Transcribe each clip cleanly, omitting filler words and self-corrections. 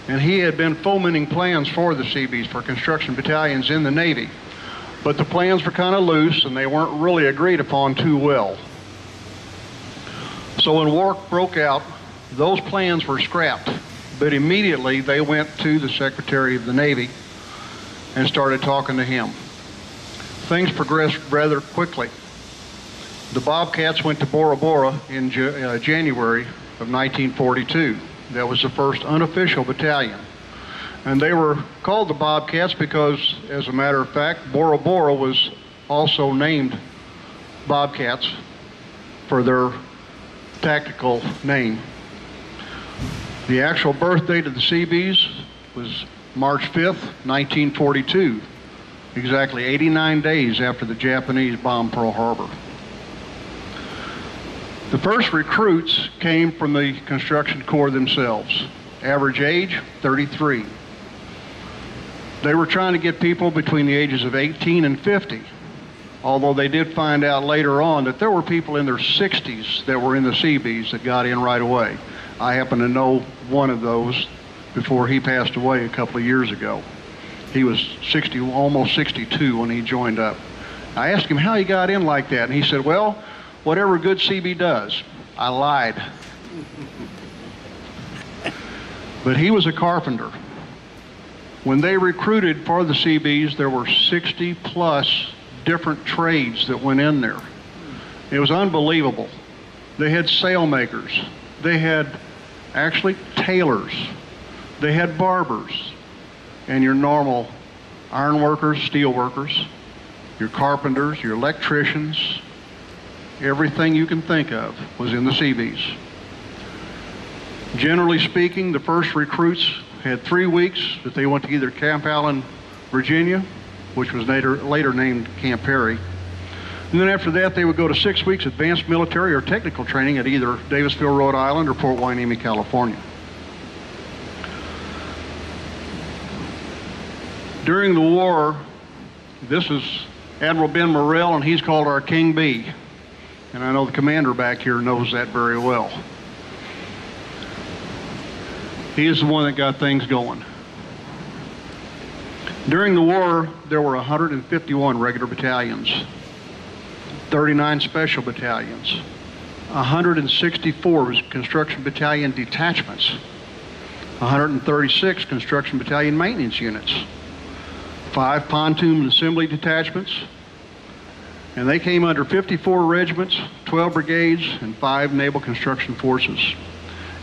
and he had been fomenting plans for the Seabees, for construction battalions in the Navy. But the plans were kind of loose, and they weren't really agreed upon too well. So when war broke out, those plans were scrapped. But immediately they went to the Secretary of the Navy and started talking to him. Things progressed rather quickly. The Bobcats went to Bora Bora in January of 1942. That was the first unofficial battalion. And they were called the Bobcats because, as a matter of fact, Bora Bora was also named Bobcats for their tactical name. The actual birth date of the Seabees was March 5th, 1942, exactly 89 days after the Japanese bombed Pearl Harbor. The first recruits came from the construction corps themselves. Average age, 33. They were trying to get people between the ages of 18 and 50, although they did find out later on that there were people in their 60s that were in the Seabees that got in right away. I happen to know one of those before he passed away a couple of years ago. He was 60, almost 62 when he joined up. I asked him how he got in like that, and he said, well, whatever a good Seabee does. I lied. But he was a carpenter. When they recruited for the Seabees, there were 60 plus different trades that went in there. It was unbelievable. They had sailmakers. They had actually tailors. They had barbers. And your normal ironworkers, steelworkers, your carpenters, your electricians, everything you can think of was in the Seabees. Generally speaking, the first recruits had 3 weeks that they went to either Camp Allen, Virginia, which was later named Camp Perry. And then after that, they would go to 6 weeks advanced military or technical training at either Davisville, Rhode Island, or Fort Hueneme, California. During the war, this is Admiral Ben Morrell, and he's called our King Bee. And I know the commander back here knows that very well. He is the one that got things going. During the war, there were 151 regular battalions, 39 special battalions, 164 construction battalion detachments, 136 construction battalion maintenance units, 5 pontoon assembly detachments, and they came under 54 regiments, 12 brigades, and 5 naval construction forces.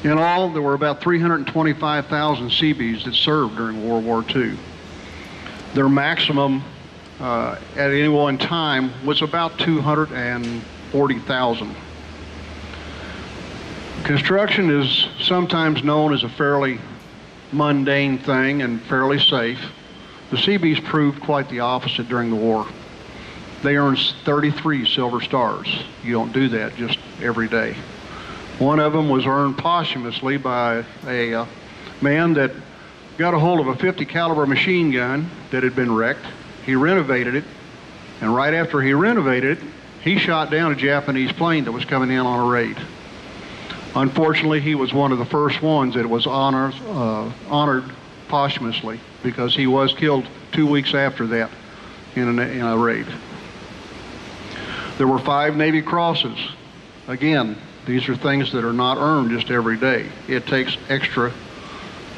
In all, there were about 325,000 Seabees that served during World War II. Their maximum at any one time was about 240,000. Construction is sometimes known as a fairly mundane thing and fairly safe. The Seabees proved quite the opposite during the war. They earned 33 Silver Stars. You don't do that just every day. One of them was earned posthumously by a man that got a hold of a 50 caliber machine gun that had been wrecked. He renovated it, and right after he renovated it, he shot down a Japanese plane that was coming in on a raid. Unfortunately, he was one of the first ones that was honored posthumously, because he was killed 2 weeks after that in a raid. There were 5 Navy Crosses. Again, these are things that are not earned just every day. It takes extra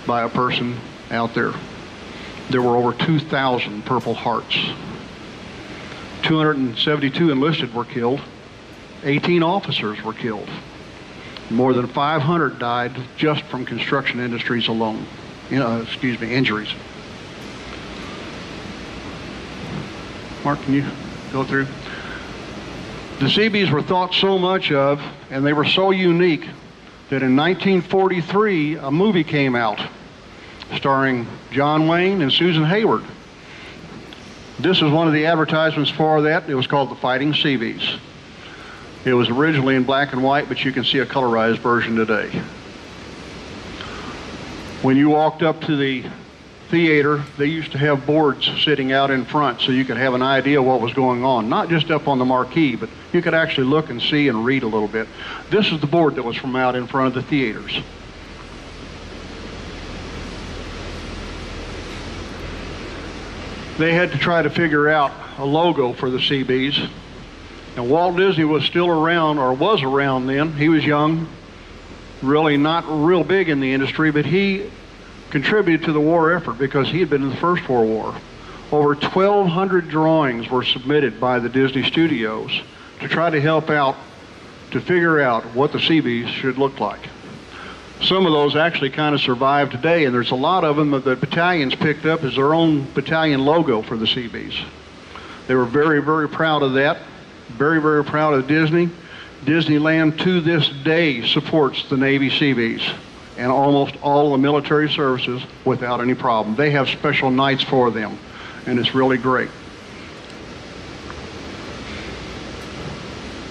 by a person out there. There were over 2,000 Purple Hearts. 272 enlisted were killed. 18 officers were killed. More than 500 died just from construction industries alone. Injuries. Mark, can you go through? The Seabees were thought so much of, and they were so unique, that in 1943, a movie came out starring John Wayne and Susan Hayward. This is one of the advertisements for that. It was called The Fighting Seabees. It was originally in black and white, but you can see a colorized version today. When you walked up to the theater, they used to have boards sitting out in front so you could have an idea what was going on. Not just up on the marquee, but you could actually look and see and read a little bit. This is the board that was from out in front of the theaters. they had to try to figure out a logo for the Seabees. And Walt Disney was still around, or was around then. He was young, really not real big in the industry, but he contributed to the war effort because he had been in the First World War. Over 1,200 drawings were submitted by the Disney studios to try to help out, to figure out what the Seabees should look like. Some of those actually kind of survive today, and there's a lot of them that the battalions picked up as their own battalion logo for the Seabees. They were very, very proud of that, very, very proud of Disney. Disneyland to this day supports the Navy Seabees and almost all the military services without any problem. They have special nights for them, and it's really great.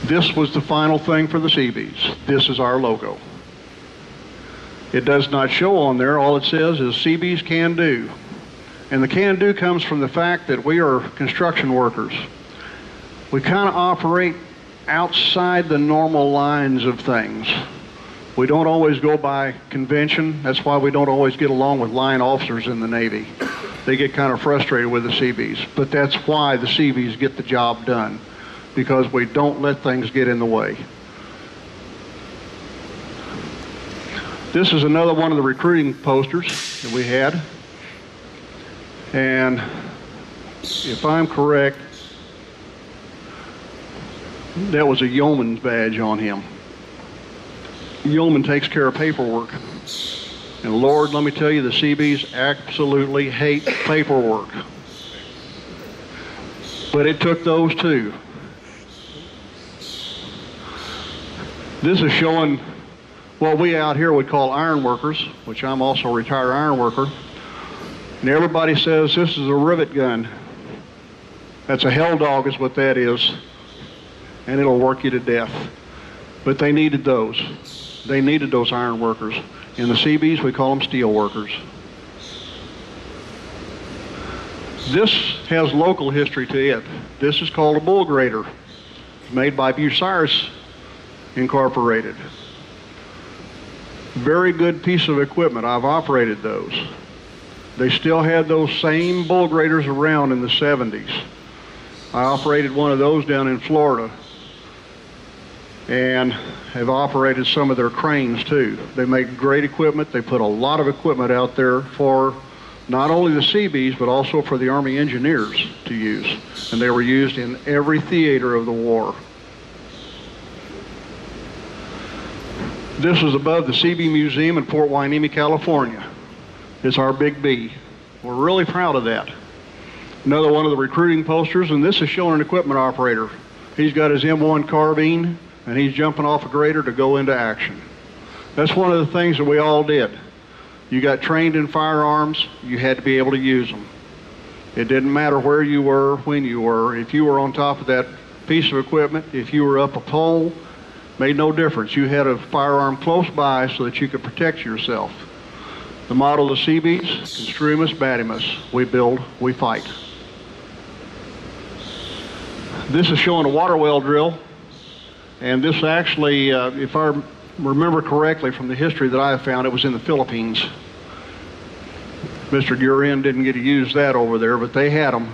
This was the final thing for the Seabees. This is our logo. It does not show on there. All it says is Seabees can do. And the can do comes from the fact that we are construction workers. We kind of operate outside the normal lines of things. We don't always go by convention. That's why we don't always get along with line officers in the Navy. They get kind of frustrated with the Seabees. But that's why the Seabees get the job done, because we don't let things get in the way. This is another one of the recruiting posters that we had. And if I'm correct, that was a yeoman's badge on him. Yeoman takes care of paperwork. And Lord, let me tell you, the Seabees absolutely hate paperwork. But it took those two. This is showing what we out here would call ironworkers, which I'm also a retired ironworker. And everybody says this is a rivet gun. That's a hell dog is what that is. And it'll work you to death. But they needed those. They needed those iron workers. In the Seabees, we call them steel workers. This has local history to it. This is called a bull grader. It's made by Bucyrus Incorporated. Very good piece of equipment. I've operated those. They still had those same bull graders around in the 70s. I operated one of those down in Florida and have operated some of their cranes too. They make great equipment. They put a lot of equipment out there for not only the Seabees but also for the Army engineers to use. And they were used in every theater of the war. This was above the Seabee Museum in Fort Hueneme, California. It's our Big B. We're really proud of that. Another one of the recruiting posters, and this is showing an equipment operator. He's got his M1 carbine, and he's jumping off a grader to go into action. That's one of the things that we all did. You got trained in firearms, you had to be able to use them. It didn't matter where you were, when you were. If you were on top of that piece of equipment, if you were up a pole, made no difference. You had a firearm close by so that you could protect yourself. The motto of the Seabees, Construimus Batimus. We build, we fight. This is showing a water well drill. And this actually, if I remember correctly from the history that I have found, it was in the Philippines. Mr. Guerin didn't get to use that over there, but they had them.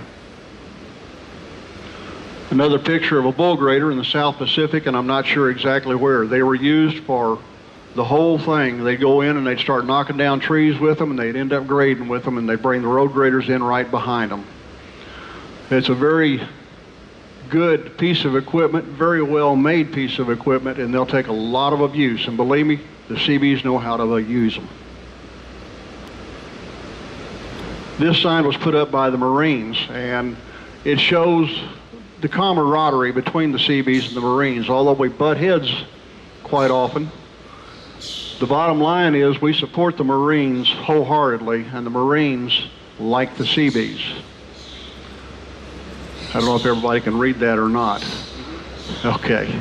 Another picture of a bull grader in the South Pacific, and I'm not sure exactly where. They were used for the whole thing. They'd go in and they'd start knocking down trees with them, and they'd end up grading with them, and they'd bring the road graders in right behind them. It's a very good piece of equipment, very well made piece of equipment, and they'll take a lot of abuse. And believe me, the Seabees know how to use them. This sign was put up by the Marines, and it shows the camaraderie between the Seabees and the Marines. Although we butt heads quite often, the bottom line is we support the Marines wholeheartedly, and the Marines like the Seabees. I don't know if everybody can read that or not. Okay.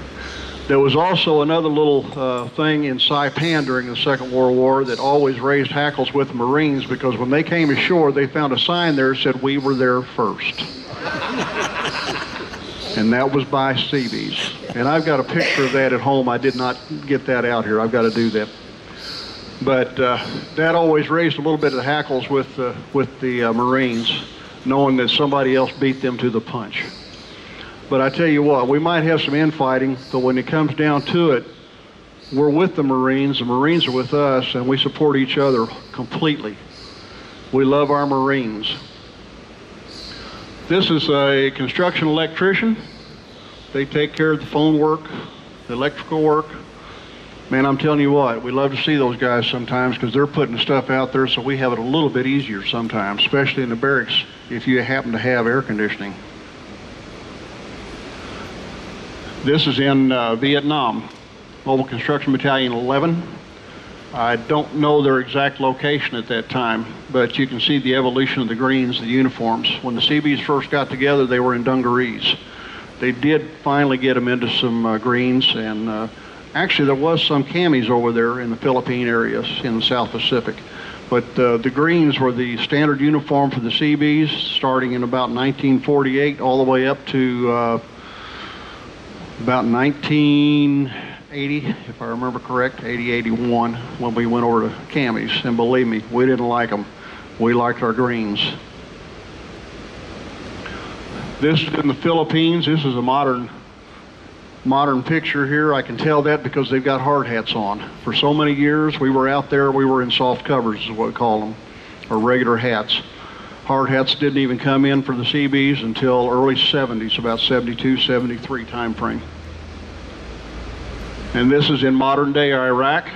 There was also another little thing in Saipan during the Second World War that always raised hackles with the Marines, because when they came ashore, they found a sign there that said, "We were there first." And that was by Seabees. And I've got a picture of that at home. I did not get that out here. I've got to do that. But that always raised a little bit of the hackles with the Marines. knowing that somebody else beat them to the punch. But I tell you what, we might have some infighting, but when it comes down to it, we're with the Marines are with us, and we support each other completely. We love our Marines. This is a construction electrician. They take care of the phone work, the electrical work. Man, I'm telling you what, we love to see those guys sometimes because they're putting stuff out there so we have it a little bit easier sometimes, especially in the barracks if you happen to have air conditioning. This is in Vietnam, Mobile Construction Battalion 11. I don't know their exact location at that time, but you can see the evolution of the greens, the uniforms. When the Seabees first got together, they were in dungarees. They did finally get them into some greens, and actually there was some camis over there in the Philippine areas in the South Pacific. But the greens were the standard uniform for the Seabees, starting in about 1948 all the way up to about 1980, if I remember correct, 80, 81, when we went over to camis. And believe me, we didn't like them. We liked our greens. This is in the Philippines. This is a modern picture here. I can tell that because they've got hard hats on. For so many years we were out there, we were in soft covers is what we call them, or regular hats. Hard hats didn't even come in for the Seabees until early 70s, about 72, 73 time frame. And this is in modern day Iraq.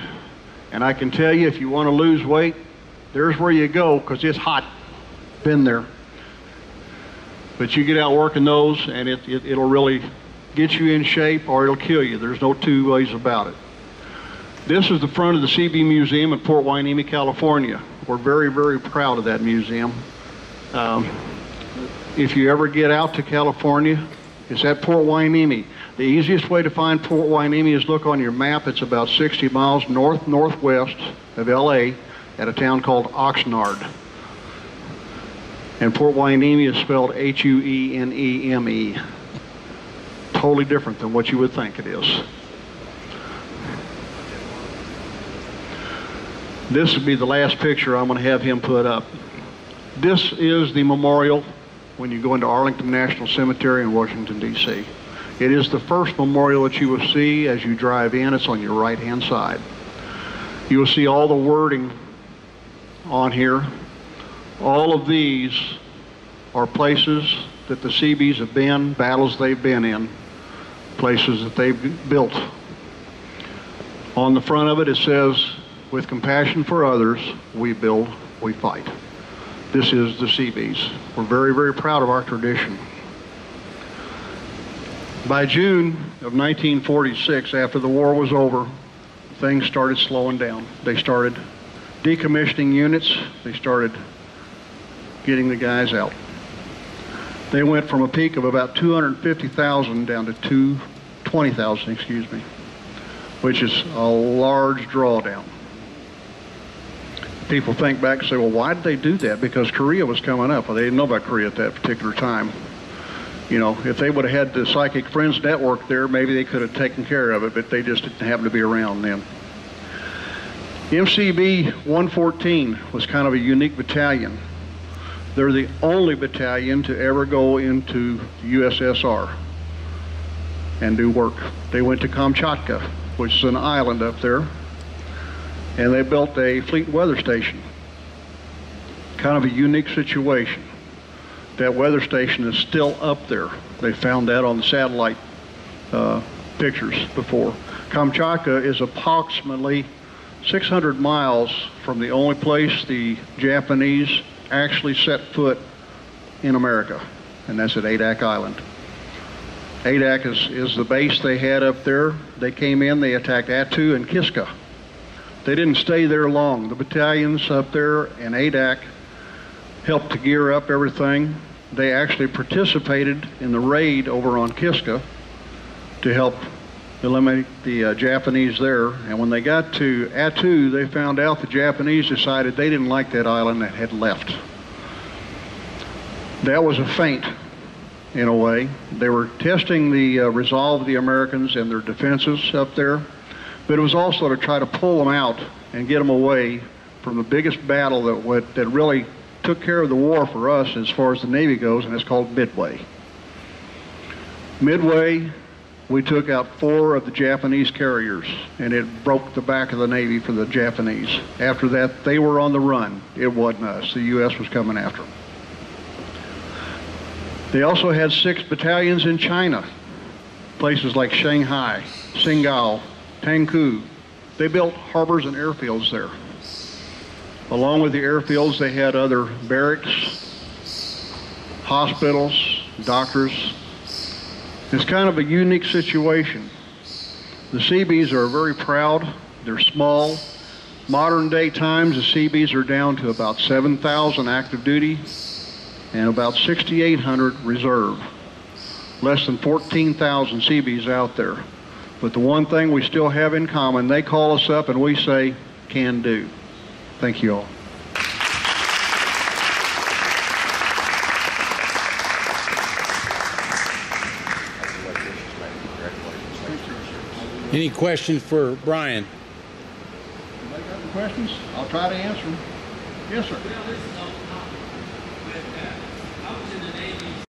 And I can tell you, if you want to lose weight, there's where you go, because it's hot. Been there. But you get out working those, and it'll really get you in shape or it'll kill you. There's no two ways about it. This is the front of the Seabee Museum in Port Hueneme, California. We're very, very proud of that museum. If you ever get out to California, it's at Port Hueneme. The easiest way to find Port Hueneme is look on your map. It's about 60 miles northwest of LA at a town called Oxnard. And Port Hueneme is spelled Hueneme. Totally different than what you would think it is. This would be the last picture I'm going to have him put up. This is the memorial when you go into Arlington National Cemetery in Washington, D.C. It is the first memorial that you will see as you drive in. It's on your right-hand side. You will see all the wording on here. All of these are places that the Seabees have been, battles they've been in, places that they've built. On the front of it, it says, "With compassion for others, we build, we fight." This is the Seabees. We're very, very proud of our tradition. By June of 1946, after the war was over, things started slowing down. They started decommissioning units. They started getting the guys out. They went from a peak of about 250,000 down to 220,000, which is a large drawdown. People think back and say, well, why did they do that? Because Korea was coming up. Well, they didn't know about Korea at that particular time. You know, if they would have had the Psychic Friends Network there, maybe they could have taken care of it, but they just didn't happen to be around then. MCB 114 was kind of a unique battalion. They're the only battalion to ever go into the USSR and do work. They went to Kamchatka, which is an island up there, and they built a fleet weather station. Kind of a unique situation. That weather station is still up there. They found that on the satellite pictures before. Kamchatka is approximately 600 miles from the only place the Japanese actually set foot in America, and that's at Adak Island. Adak is the base they had up there. They came in, they attacked Attu and Kiska. They didn't stay there long. The battalions up there in Adak helped to gear up everything. They actually participated in the raid over on Kiska to help eliminate the Japanese there. And when they got to Attu, they found out the Japanese decided they didn't like that island and had left. That was a feint, in a way. They were testing the resolve of the Americans and their defenses up there, but it was also to try to pull them out and get them away from the biggest battle that really took care of the war for us as far as the Navy goes, and it's called Midway. Midway, we took out 4 of the Japanese carriers, and it broke the back of the Navy for the Japanese. After that, they were on the run. It wasn't us. The U.S. was coming after them. They also had 6 battalions in China, places like Shanghai, Singao, Tangkou. They built harbors and airfields there. Along with the airfields, they had other barracks, hospitals, doctors. It's kind of a unique situation. The Seabees are very proud. They're small. Modern day times, the Seabees are down to about 7,000 active duty and about 6,800 reserve. Less than 14,000 Seabees out there. But the one thing we still have in common, they call us up and we say, can do. Thank you all. Any questions for Brian? Anybody got any questions? I'll try to answer them. Yes, sir.